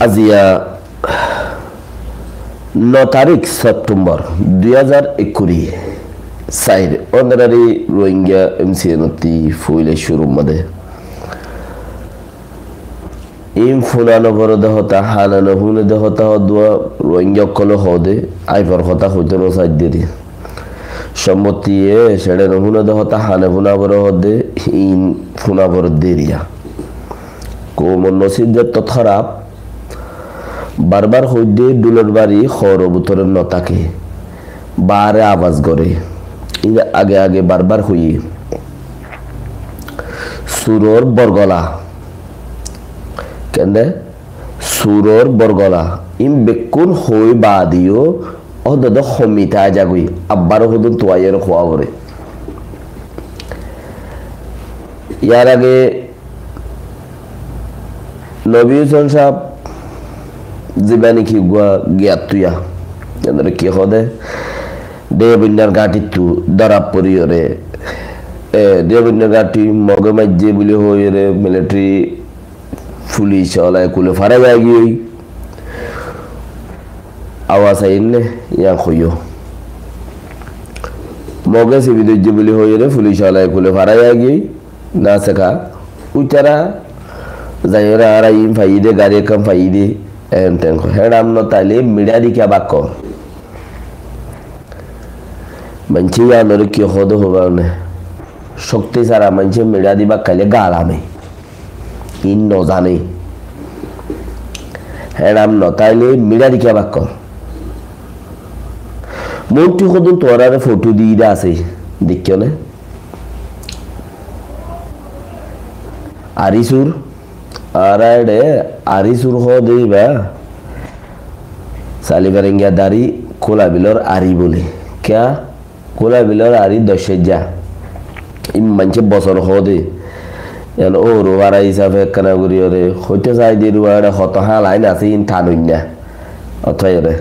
আজিয়া 9 তারিখ সেপ্টেম্বর 2021 সাইর অনারারি রোহিঙ্গা এমসিএনতি ফুইলে শুরু মধ্যে ইম ফুলানো বড় দেহতা হানানো হুনে দেহতা হদুয়া রোহিঙ্গা কলো হদে আইফার কথা হইতো না সাইড দিয়ে সম্মতি সেটা হুনে দেহতা হানে ফুনা বড় হদে ইন ফুনা বড় দেরিয়া কোমন নসিদের তো খারাপ বারবার হইদে দুলের বাড়ি খরবুতরের নতাকে বারে আওয়াজ করে আগে আগে বারবার হই সুরর বরগলা কেন্দে সুরর বরগলা ইম বেকুন হই বাদিও অদদ খমিতা জাগুই আব্বার হদুন তোয়াইয়ের খোয়া করে ইয়ার আগে নবী হোসেন সাহেব জীবানী কি গুয়া গিয়াতুয়া এদের কি হদে দেবন্যার গাঁটি তু ধরা পরিয়রে দেবন্যার গাঁটি মগে মাঝে বলে হয়ে রে মিলিটারি পুলিশ ওলাই কুলে ফারা যায় গিয়ে আওয়াজ আইনে ইয়া হইও মগে সে বিদ্যুৎ বলে হয়ে রে পুলিশ ওলাই কুলে ফারা যায় গিয়ে না শেখা উইটারা যাইরা আর ইম ফাইদে গাড়ি কম ফাইদে এন্টেন হেডাম ন তাইলে মিডিয়া দিকে বাক্য মানছি আনরে কি হদ হবানে শক্তি সারা মানছি মিডিয়া দিবা কালে গালামে ইন ন জানে হেডাম ন তাইলে মিডিয়া দিকে বাক্য মোটি হদুন তোরারে ফটো দিইরা আছে দেখিও না আরিসুর আরাইডে আরিসুর হ দেইবা সালিবারেঙ্গা দাড়ি কোলা বিলর আরি বলে ক্যা কোলা বিলর আরি দশেজা ইম মানছে বছর হ দে এন ও রোয়ারা হিসাবে কানা গুরিয়রে হইতে চাই দি রোয়ারা হত হালাইন আছে ইন থানুন্যা অথয়রে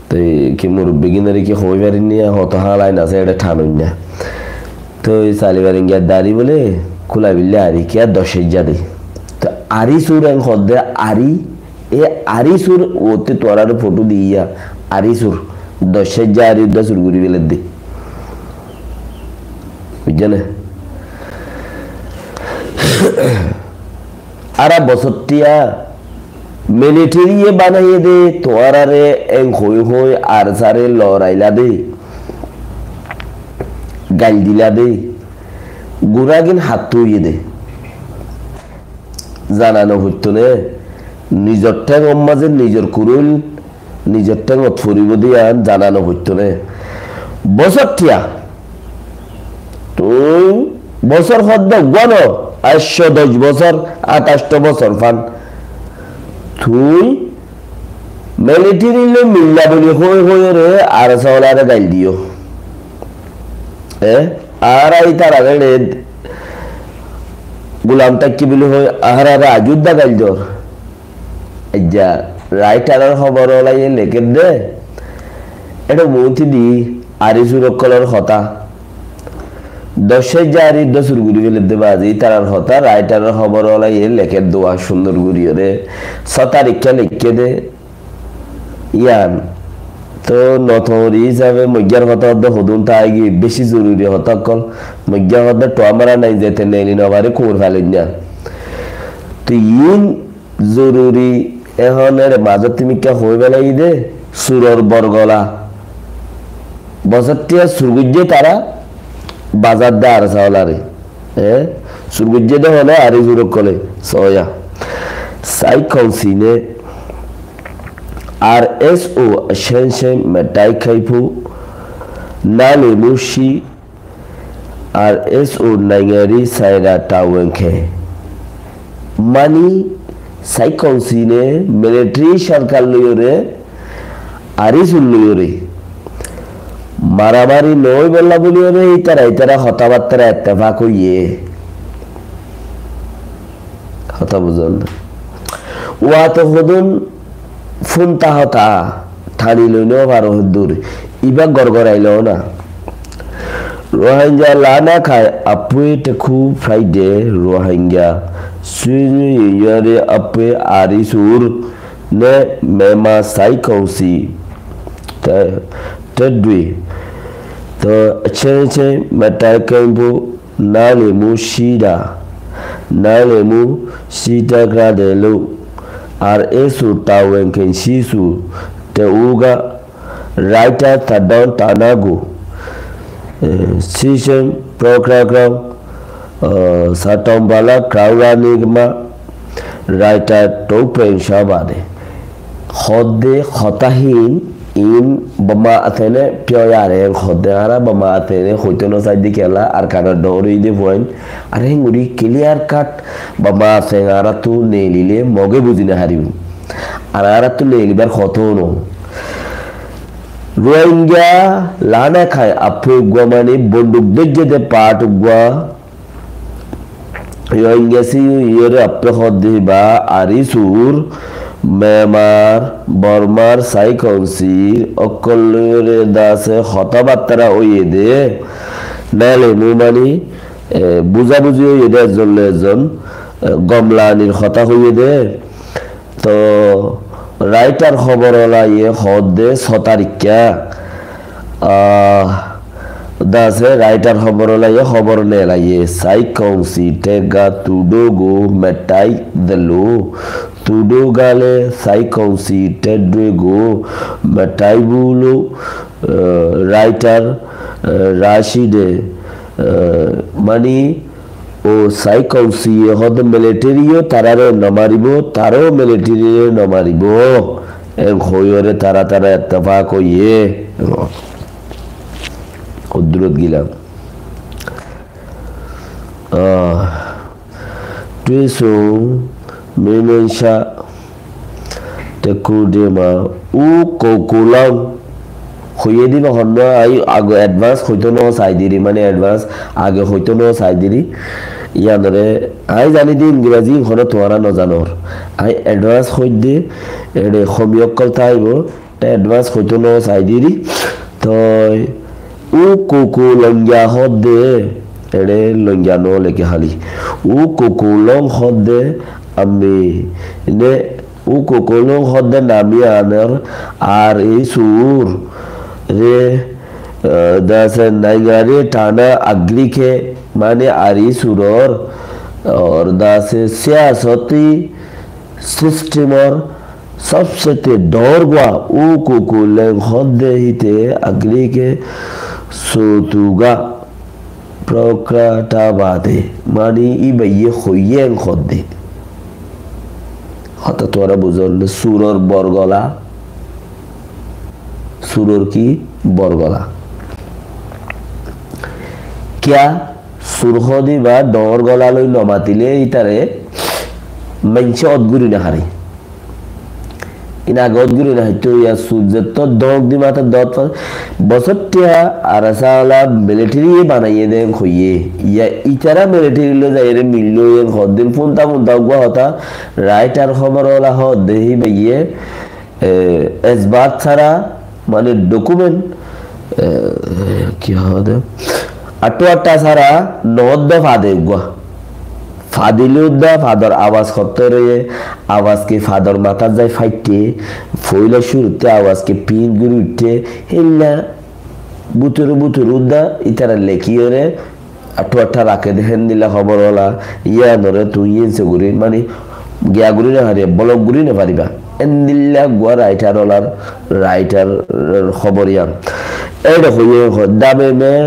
তো কি মুরব্বি গিনারি কি হই পারিনি হত হালাইন আছে এটা থানুন্যা তো সালিবারেঙ্গা দাড়ি বলে কোলা বিল্লে আরি ক্যা দশেজা দে আরি সুর এন হদে আরি এ আরি সুর ওতে তোরার ফটো দিয়া আরি সুর 10,000 আরি 10 গুরি বেলে দে বুঝলে আরা বসতিয়া মিলিটারি এ বানাইয়ে দে তোরারে এন হই হই আর সারে লড়াইলা দে গাল দিলা দে গুরাগিন হাত তুইয়ে দে জানানো হইতো নে নিজের ঠ্যাং মাঝে নিজের কুরুল নিজের ঠ্যাং ফুরিব দিয়া জানানো হইতো নে বছর টিয়া তুই বছর হদ্দ গণ 810 বছর 28 বছর ফান তুই মিলিটারি লে মিল্লা বলি হই হই রে আর সাওলারে গাইল দিও আর আই তার আগে গুলাম তাকি বলি হই আহারে আজুদ্দা গাইল দর যা রাইটারের খবর ওলাই লেখে দে এটা মৌতি দি আরি সুরক্ষলার হতা 10,000 আরি 10 গুড়ি বেলে দেবা আজি তারার হতা রাইটারের খবর ওলাই লেখে দোয়া সুন্দর গুড়ি রে 6 তারিখে লিখে দে ইয়ান তো নথরি হিসাবে মজ্ঞার কথা হদুন তাই বেশি জরুরি হতা কল মজ্ঞার কথা টোয়ামারা নাই যেতে নেলি নবারে কোর ফেলেন না তো ইন জরুরি এহনের মাজত তুমি কে হই বেলাই দে সুরর বরগলা বছরটিয়া সুরগুজ্জে তারা বাজার দে আর চাওলারে সুরগুজ্জে দে হলে আরি জুরক কলে সয়া সাই কলসিনে RSO Shenshen Metai Kaipu Nale Mushi RSO Nangeri Saida Tawenke Mani Saikonsine Military Sharkal Luyore Arisul Luyore Maramari Noi Bella Buliore Itara Hotabatara Tavako Ye Hotabuzon Wato Hodun ফুনতা হতা থানি লইনো বারো দূর ইবা গড়গড়াইল না Rohingya lana kai apwe teku Friday Rohingya suyu yore apwe arisur ne mema sai kausi tedwi to chenche matai kembu nalemu shida gradelu ar esu tawenken shisu te uga writer tadon tanago season program satombala crowdanigma writer topen shabade khode khotahin in bama athene pyoyare khode ara bama athene khoitono saidi kela ar kana dori de point are nguri clear cut bama athengara tu nelile moge bujina haribu ara tu nelibar khotono Rohingya lana khai apwe gwa mane bonduk dejje de part gwa Rohingya si yore apwe khode ba arisur Myanmar Burmar sai konsir okollore dase khotabattara oyede nale mumani buzabuzi oyede zollejon gomlanir khota oyede to writer khoborola ye khode 6 tarikya dase writer khoborola ye khobor nela ye sai konsi tega tudogo metai delu tudogale sai konsi tedrego metai bulu writer rashide mani o sai konsi hod military tarare namaribo taro military namaribo en khoyore tara ittefaq hoye kudrut gila tuiso memensha tekudema u kokulam khoyedi ba honno ai ago advance khoitono saidiri mane advance age khoitono saidiri yanore ai jani di इंग्रजी khono toara no janor ai advance khoide ede khomiyokol taibo te advance khoitono saidiri to u kokulam ya hodde ede lonjano leke hali u kokulam hodde ami ne u kokulam hodde nami aner ar isur re दसे नगरे टाना agree के माने आरी सुरोर और दासे सियासती system और सबसे ते डोरगवा ऊ कुकुले खोदे हिते अग्री के सोतुगा प्रोक्राटा बादे मानी इबे ये खोये खोदे हता तोरा बुजुर्ग सुरोर बरगला सुरोर की बरगला क्या सुरहदी बा डर गलालै नमातिले इतारे मानसे अदगुरि नाहारे इना गदगुरि नाहाइतो या सुजत दग दि माथा दत बसत्या आरासाला मिलिटारी बानाइए देन खोये या इतारा मिलिटारी लो जाइरे मिललो ये खदिन फोनता मुंता गवा होता राइटर खबरवाला हो देही बइये एसबात सारा माने डॉक्यूमेंट क्या होता अटवाटा सारा नौद्दा फादे गुआ फादिलुद्दा फादर आवाज खत्ते रहे आवाज के फादर माता जाए फाइटे फोइला शुरुते आवाज के पीन गुरुटे हिल्ला बुतुरुद्दा इतारा लेकियो रे अटवाटा राके देहन दिला खबर वाला या नरे तू ये से गुरी मानी गया गुरी ना हरे ब्लॉग गुरी ना पारिबा एंदिल्ला गुआ राइटर खबरिया ए देखो ये दामे में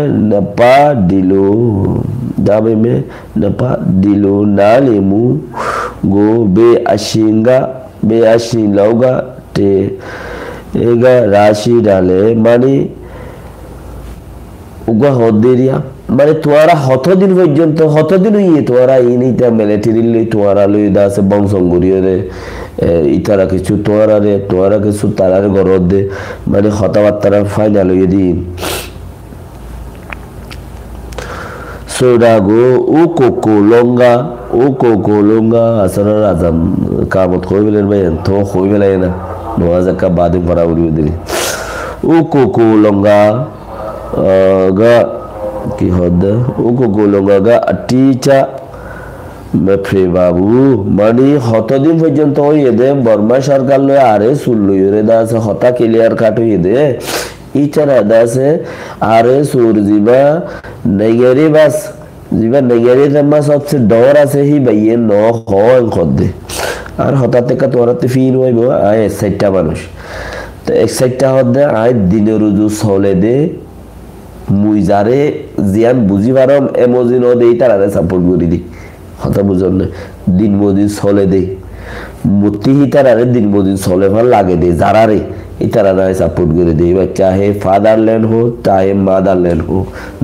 नपा दिलो नालेमु गो बे आशिंगा ते एगा राशि डाले मानी उगा होदेरिया माने तुआरा हतदिन पर्यंत हतदिन ये तुआरा इनिता मिलिटारी ले तुआरा ले दासे बंसंगुरियो रे इतारा किछु तुआरा किछु तारारे गरद दे माने खताबात्तारा फाइनल ये दिन सोडागो उ कोकोलोंगा असर राजम कामत खोय बेलेन बायन तो खोय बेलायना नवाज का बाद में परा उड़ी दिली उ कोकोलोंगा गा কি হদে ও গোলঙ্গা টিচা মেফ্রে বাবু মানে হতদিন পর্যন্ত এদে বর্মা সরকার লয়ে আরে সুল্লুরে দাসে হতা ক্লিয়ার কাট দে ইচারা দাসে আরে সুর জিবা নেগেরি বাস জিবা নেগেরি তম্মা সবচেয়ে ডর আছে হি ভাইয়ে ন হয় খদ্দে আর হঠাৎ থেকে তোরাতে ফিল হইব আয় এক্সাইটটা মানুষ তো এক্সাইটটা হদে আয় দিনের রুজু চলে দে মুই যারে জিয়ান বুঝি পারম এমজি ন দেই তারারে সাপোর্ট করি দি কথা বুঝন না দিন মদিন চলে দে মূর্তি হিতারারে দিন মদিন চলে ভাল লাগে দে যারারে ইতারা সাপোর্ট করে দে বা চাহে ফাদারল্যান্ড হো চাহে মাদারল্যান্ড হো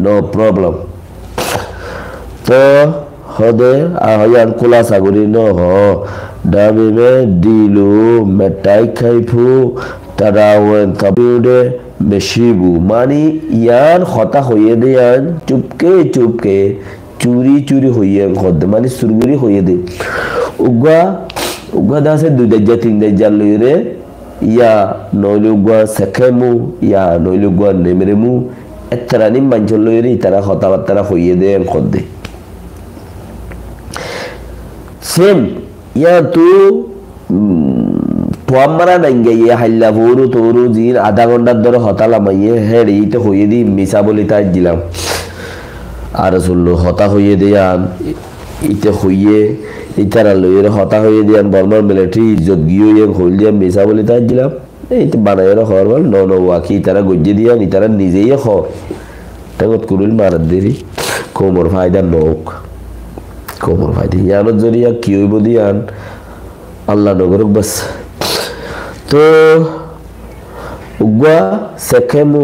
নো প্রবলেম তো হদে আহান কোলা সাগরি ন হ ডাবি মে দিলু মেটাই খাইফু তারা ওয়েন তবিউডে মেশিবু মানি ইয়ান হতা হইয়ে দে ইয়ান চুপকে চুপকে চুরি চুরি হইয়ে খদ্দে মানে সুরগুরি হইয়ে দে উগা দাসে দুই দজ্জা তিন দজ্জা লইরে ইয়া নইলে উগা সেখেমু ইয়া নইলে উগা নেমরেমু এত্রানি মাঞ্চল লইরে ইতারা কথাবার্তা হইয়ে দে খদ্দে সেম ইয়া তু তোয়ামারা নাইঙ্গে ইয়ে হাইল্লা ভোরু তোরু জিন আধা ঘন্টার ধরে হতালামাইয়ে হ্যাঁ এইটা হইয়ে দি মিশা বলি তাই দিলাম আর চললো হতা হইয়ে দিয়ান ইতে হইয়ে ইতারা লইয়ের হতা হইয়ে দিয়ান বর্মার মিলিটারি ইজ্জত গিয়ে হইল দিয়া মিশা বলি তাই দিলাম এইটা বানাইয়ের হওয়ার বল ন ওয়াকি ইতারা গজ্জে দিয়ান ইতারা নিজেই হ তেগত কুরুল মারাত দেরি কোমর ফায়দা নৌক কোমর ফায়দা ইয়ানত জরিয়া কি হইব দিয়ান আল্লাহ নগরক বাস তো উগা সেখেমু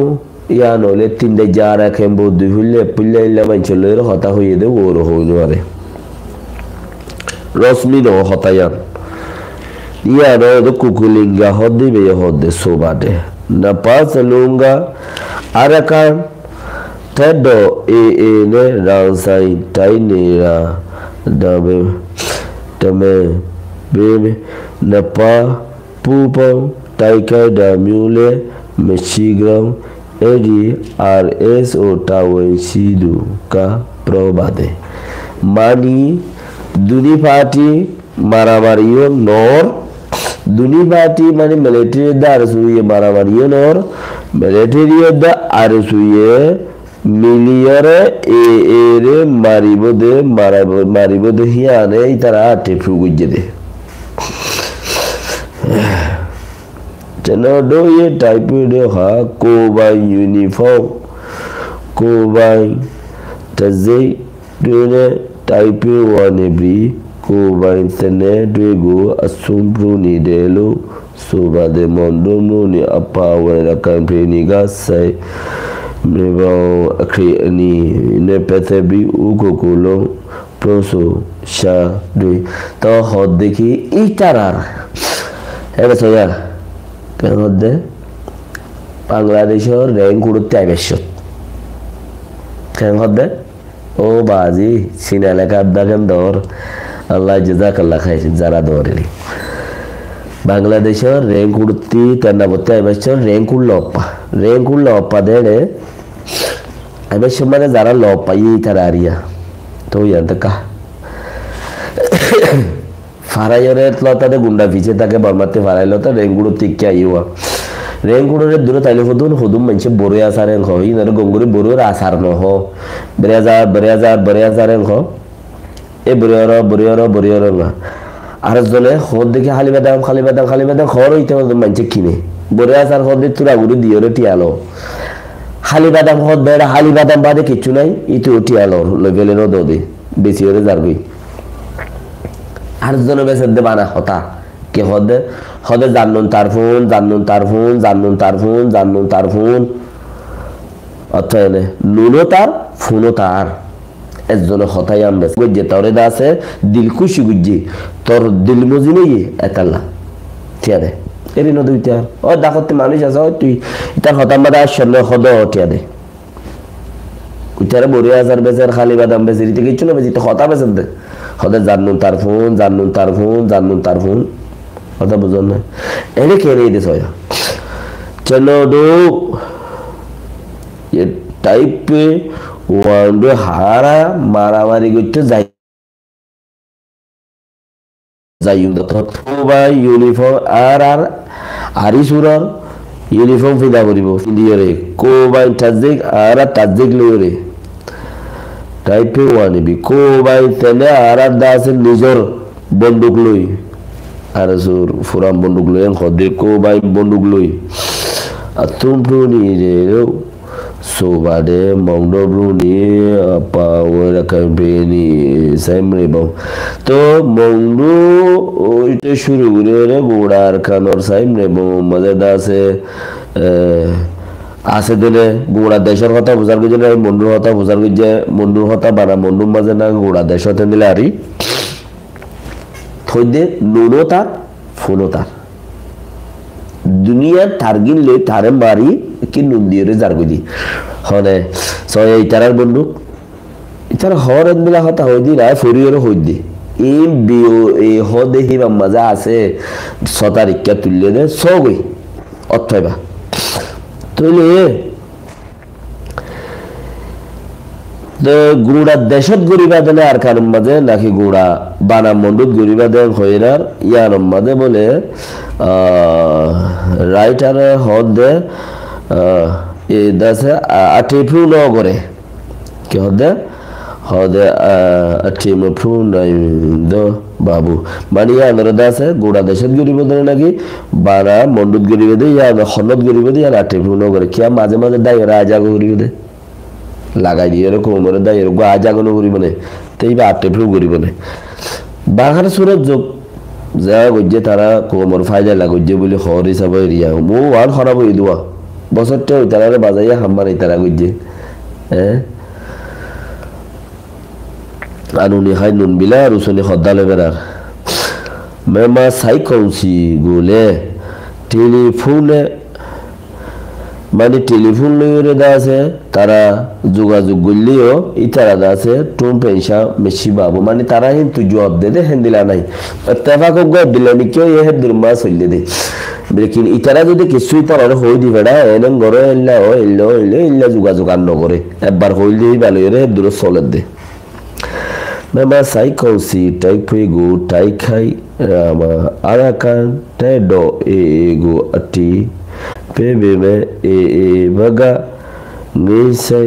ইয়া নলে তিন দে যা রাখেন বৌদ্ধ হইলে পুল্লা ইল্লা মাঞ্চলের হতা হইয়ে দে ওর হইল আরে রশ্মি ন হতায়ান ইয়া নো কুকুলিঙ্গা হদিবে হদে সোবাদে না পাস লুঙ্গা আরাকান তেডো এ নে রাউসাই টাইনেরা দাবে তমে বেবে না পা পুপো টাইকাই দা মিউলে মেশিগ্রাম এডি আর এস ও টাওয়েন সিদু কা প্রবাদে মানি দুনি পার্টি মারামারিও নর দুনি পার্টি মানে মিলিটারি দা আর সুইয়ে মারামারিও নর মিলিটারি দা আর সুইয়ে মিলিয়রে এ রে মারিব দে হিয়ানে ইতারা টেফু গুজে দে Tenado ye type de ha ko by uniform ko by taze dune type one bri ko by tene duego asumpru ni delo so ba de mondo no ni apa wala campaign ga sai mebo akri ni ne petebi ukokolo proso sha de to hod dekhi itarar ebe soya মধ্যে বাংলাদেশের rank উড়তে আবশ্যক কেন হদ্দে ও বাজি সিনা এলাকা দেখেন দর আল্লাহ জাযাকাল্লাহ খাইর যারা দরেনি বাংলাদেশের র্যাঙ্ক উড়তি তেনা বতে আবশ্যক র্যাঙ্ক উড়ল অপ্পা দেড়ে আবশ্যক মানে যারা লপাই তারা আরিয়া তো ইয়ান্তে কা ফারাইয়ের লতাতে গুন্ডা পিছে তাকে বর্মাতে ফারাইল তা রেঙ্গুড়ো টিকে আইওয়া রেঙ্গুড়োর দূরে তাইলে হদুম মানছে বড়ে আসার এং হয় ইনার গঙ্গুরি বড়ুর আসার নহ বেড়ে এং হ এ বড়িয়র না আর জলে হদ দেখে খালি বাদাম খর হইতে মানছে কিনে বড়ে আসার হদ দিয়ে তুরা গুড়ি দিয়রে টিয়ালো খালি বাদাম হদ বেড়া খালি বাদাম বাদে কিচ্ছু নাই ইতো টিয়ালো লেভেলের দে বেশি হলে যারবি আর জন বেসে দে বানা হতা কে হদে জান্নুন তার ফোন অর্থাৎ নুনো তার ফোনও তার একজন হতাই আনবে গজ্জে তরে দা আছে দিল খুশি গুজ্জি তোর দিল মজি নেই একাল্লা ঠিয়া দে এরি নদী ইতিহার ও দেখতে মানুষ আছে তুই ইতার হতাম বাদা সামনে হদ ঠিয়া দে উইটারে বড়ি হাজার বেচের খালি বাদাম বেচে দিতে কিছু না বেচি তো হতা বেচেন দে হদে জান্নুন তার ফোন কথা বুঝুন না এনে কে নেই দিস চলো ডো ये टाइप पे ওয়ান্ডো হারা মারামারি করতে যাই কোবাই ইউনিফর্ম আর আরি সুরর ইউনিফর্ম ফিদা করিব ফিলিয়রে কোবাই তাজিক আর তাজিক লইরে টাইপে ওয়ানিবি কোবাই তেলে আর দাসে নিজর বন্দুক লই আর সুর ফুরাম বন্দুক লই খদে কোবাই বন্দুক লই আতুমপ্রুনি রে sobade mongdo bruni apa wala campaigni samre ba to mongdo oite shuru gure godar kanor samre ba mazeda se আছে দিলে গোড়া দেশের কথা বুঝার গেছে না মন্ডুর কথা বুঝার গেছে মন্ডুর কথা বানা মন্ডুর মাঝে না গোড়া দেশ হতে দিলে আরি থইদে নুনো তার ফুনো তার দুনিয়া টার্গিন লই তারে মারি কি নুন দিয়ে যার গদি হনে সয় ইতারার বন্দুক ইতার হরেন বিলা হতা হইদি রায় ফরিয়র হইদি এই বিও এই হদে হিবা মজা আছে 6 তারিখে তুললে দে সগই অথবা তইলে দ গুড়া দেশত গরিবা দেলে আর কারণ মাঝে নাকি গুড়া বানা মন্ডুত গরিবা দেন হইরার ইয়ার মাঝে বলে রাইটার হদ দে এ দাসে আটিফু ন করে কি হদে হদে আটিমফু নাই দ বাবু মানে ইয়ার দাসে গুড়া দেশত গরিবা দেলে নাকি বানা মন্ডুত গরিবা দে ইয়ার হনত গরিবা দে ইয়ার আটিফু ন করে কি মাঝে মাঝে দাই রাজা গরিবা দে লাগাই দিয়ে এরকম মনে দেয় এরকম আজাগনো করিব না তাই বা আটে ফ্লু করিব না বাঘার সুরত যোগ যা গজ্জে তারা কোমর ফাইদা লাগজ্জে বলে হর হিসাবে এরিয়া মো আর খরাব হই দোয়া বছরটা ওই তারা বাজাইয়া হাম্মার এই তারা গজ্জে আনুনি হাই নুন বিলা রুসনি হদ্দালে বেড়ার মেমা সাইকংসি গোলে টেলিফোনে মানে টেলিফোন লইরে দা আছে তারা যোগাযোগ করলেও ইতারা দা আছে টুম পয়সা বেশি বাবু মানে তারা কিন্তু জবাব দে হেন্দিলা নাই তেফাক গদ দিলে নিকে এ হেদুর মা চললে দে লেকিন ইতারা যদি কিছুই তার হই দি বেড়া এনন গরে এল্লা ও এল্লো এল্লো এল্লা যোগাযোগ আর নকরে একবার হইল দি ভালো রে দূর চলে দে মেমা সাইকোসি টাইপে গো টাই খাই রামা আরাকান টেডো এ গো আটি পেবেবে এ বাগা নিসে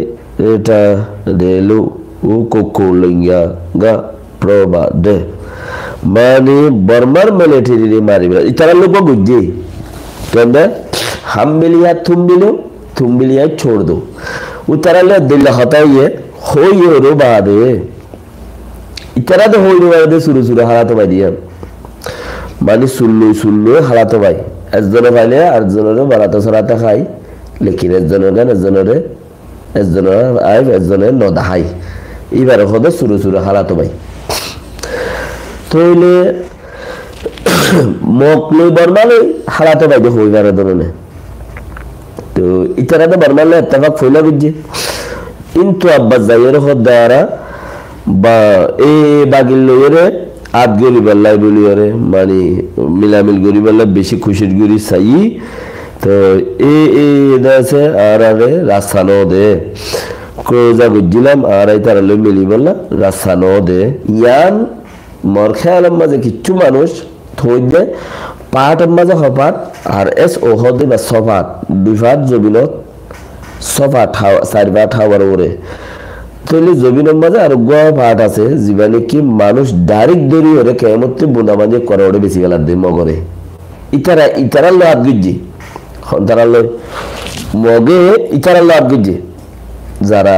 এটা দেলু ও কোকোলিঙ্গা গা প্রবা দে মানে বর্মার মিলিটারি মারিবে ইতারা লোক গুজি কেন্দে হামবিলিয়া থুমবিলিয়া छोड़ दो उतारा ले दिल हटाइए होई रो बादे इतारा तो होई रो बादे शुरू शुरू हालात बाई दिया माने सुल्लू हालात बाई এজনে পাইলে আর জনরে বারাতে সরাতে খাই লেকিন এজনে আইব এজনে নদা খাই এইবার হদে সুরু হালাতো ভাই তইলে মকলে বর্মালে হালাতো ভাই দে হইবারে দরনে তো ইতারাতে বর্মালে ইত্তেফাক ফইলা গজ্জে কিন্তু আব্বা যাইয়ের হদারা বা এ বাগিল লইরে আদ গরি বল্লাই বলি ওরে মানে মিলামিল গরি বল্লা বেশি খুশির গরি চাই তো এ দাসে আর আরে রাস্তানো দে ক্রোজা বুঝছিলাম আর এই তারা লই মিলি বললা রাস্তানো দে ইয়ান মর খেয়ালের মাঝে কিচ্ছু মানুষ থই দে পাহাটের মাঝে হপাত আর এস ও হদে বা সফাত দুইফাত জবিনত সফা চারিবা ঠাওয়ার ওরে তৈলি জমিনের মাঝে আর গোয়া পাহাট আছে জীবানে কি মানুষ ডাইরেক্ট দড়ি হরে কেমতে বোনাবাজি করে ওরে বেশি গেলার দিন মগরে ইতারা লো আদ গুজি তারা লো মগে ইতারা লো আদ গুজি যারা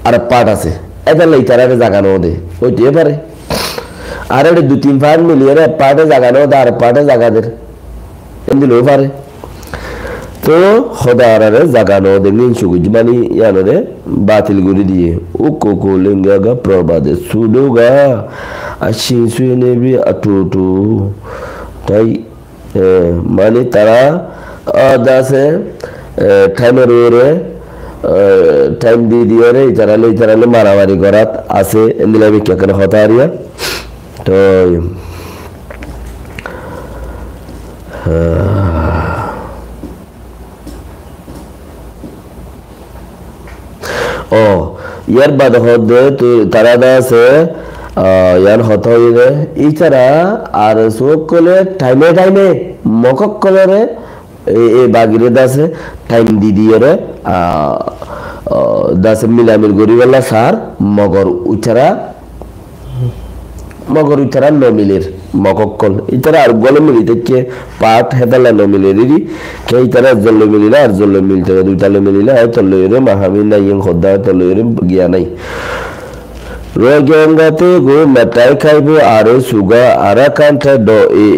আর পাট আছে এদালে ইতারারে জাগানো দে ওইটিয়ে পারে আর এটা 2-3 পাহাড় মিলিয়ে রে পাটে জাগানো দে আর পাটে জাগাদের এমনি লো পারে তো খদারারে জাগানো দে নিনসু গুজি মানে ইয়ানরে বাতিল করে দিয়ে ও কোকো লিঙ্গা গা প্রবাদে সুদুগা আশিন সুয়েনে বি আটুটু তাই মানে তারা দাসে টাইমের ওরে টাইম দিয়ে দিয়ে রে ইতারালে মারামারি করাত আছে এন্দিলা বিক্রিয়া করে হতারিয়া তো ও ইয়ার বাদ হদে তো তারা দা আছে ইয়ার হত হইলে ইতারা আর সকলে টাইমে টাইমে মকক কলরে এই বাগিরে দাসে টাইম দি দিয়ে দাসে মিলামিল গরিবেলা সার মগর উচ্চারা নমিলের মকক্কল ইতারা আর গলে মিলি থেকে পাট হেদালা নমিলেরই কে ইতারা জল্ল মিলিলা আর জল্ল মিলতে দুইতালে মিলিলা তল্লরে মাহামি নাই খদ্দা তল্লরে গিয়া নাই রোগেঙ্গাতে গো মেটাই খাইবো আরে সুগা আরা কান্টা ড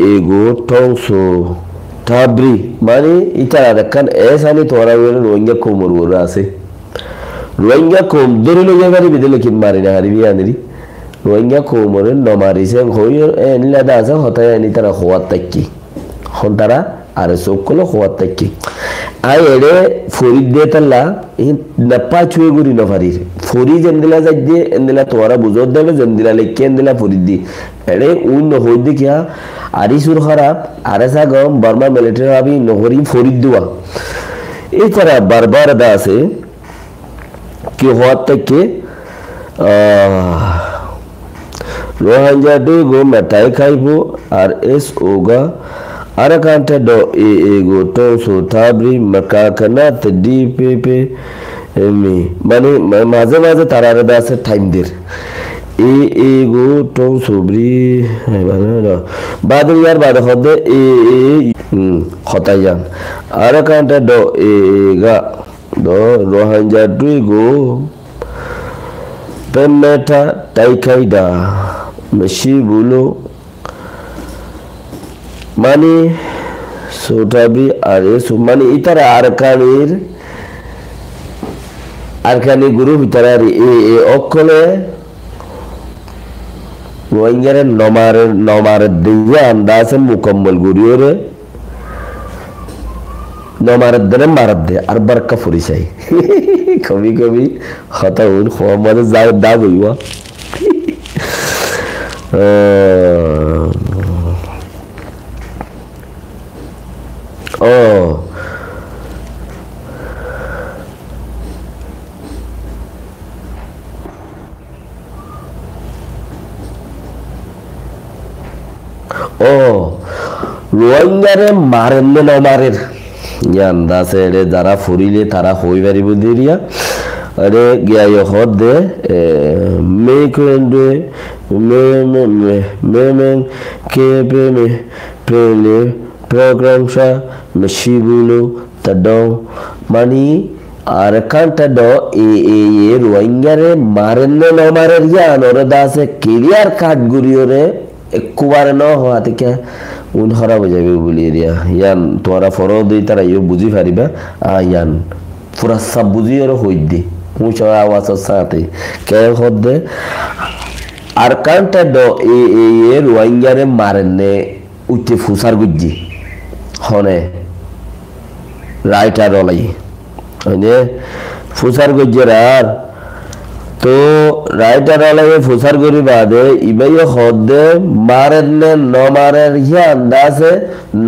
এ গো টংসো tabri mani itara da kan sani tora wani rohingya komor wuri ase rohingya kom dori lo gari bidele kin mari na haribi aniri rohingya komor no mari sen hoyo nila da sa hota ya ni tara khwat takki hontara are sokolo khwat takki ayere fori de talla na pachu guri no farir fori jendila jadde endila tora buzodda jendila lekke endila fori di ere un no hoyde kya আরিসুর খারাপ আরেসা গম Burma military আবি নহরি ফরিদ দুয়া এই তারা বারবার দা আছে কি হওয়ার থেকে রোহিঙ্গা ডে গো মেটাই খাইবো আর এস ওগা আর কান্টে ড এ গো তো সোতাবরি মকা কানা তডি পেপে এমি মানে মাঝে মাঝে তারা দা আছে টাইম দের এ গো তো সবরি বাদল ইয়ার বাদ হদে খতাইয়ান আর কান্টা ড গা ড রোহিঙ্গা দুই গো পেমেটা টাইকাইডা মেশি বুলো মানে সোটাবি আর মানে ইতারা আরকানি গুরু ভিতরে এ অকলে রোহিঙ্গারে নমারে দিয়ে আন্দাজে মুকম্মল গরিয়রে নমারে দরে মারদ দে আর বারকা ফুরি চাই কবি কবি হতা উন খোমারে যাও দা বইবা ও রোহিঙ্গারে মারেন না মারের ইয়ান দাসে রে যারা ফুরিলে তারা হই পারিব দিরিয়া আরে গিয়া হদ দে মে কোন্ডে মে কে মে প্রেলে প্রোগ্রাম সা মশিবুলো তডো মানি আর কান্টা ড এ রোহিঙ্গারে মারেন না মারের ইয়ান ওরে দাসে ক্লিয়ার কাট গুরিওরে একবারে ন হওয়া থেকে উন হরাব যাবে বলি এরিয়া ইয়ান তোরা ফরদ দিই তারা ইউ বুঝি পারিবা ইয়ান পুরা সব বুঝি আর হই দি মুছ আওয়াজ সাথে কে হদে আর কান্টা ড এ রোহিঙ্গারে মারেনে উঠে ফুসার গুজি হনে রাইটার ওলাই হনে ফুসার গুজরার তো রাইটার আলাগে ফুসার করি বাদে ইবাই হদে মারেনে নমারের হিয়া আন্দাজে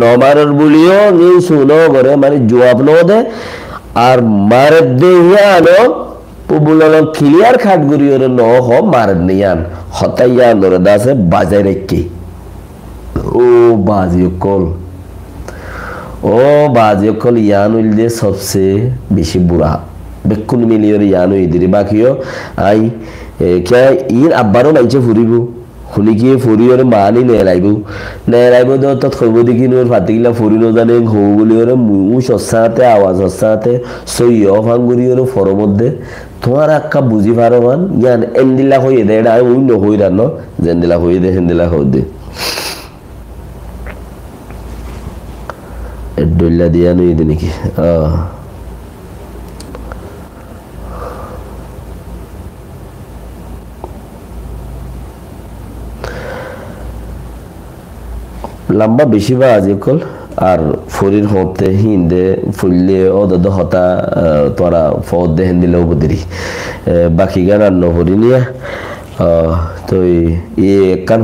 নমারের বলিও নি শুনো করে মানে জবাব ন দে আর মারের দে হিয়া আনো পুবুলাল ক্লিয়ার খাট করিও ন হ মারের নিয়ান হতাইয়া নরে দাসে বাজাই রেখে ও বাজিও কল ইয়ান উইল দে সবচেয়ে বেশি বুড়া বেকুন মিলিয়র ইয়ানো ইদিরি বাকিও আই কে ইর আব্বারও মাইছে ফুরিব শুনিকি ফুরিয়র মানি নেলাইব তো থইব দেখি নোর ফাটিগিলা ফুরি নজানে হৌ বলিওরে মু সসাতে আওয়াজ সসাতে সইয় ফাঙ্গুরিয়র ফর মধ্যে তোমার আক্কা বুঝি পারো মান জ্ঞান এন্দিলা হইয়ে দে এটা ওই নহই রান জেন্দিলা হইয়ে দে হেন্দিলা হই দে এডুল্লা দিয়া নই দে নাকি লম্বা বেশি বা আজিকল আর ফরির হতে হিন্দে ফুললে ওদ হতা তোরা ফদ দেহেন দিলে উপদেরি বাকি গান আর নহরি নিয়ে তো কান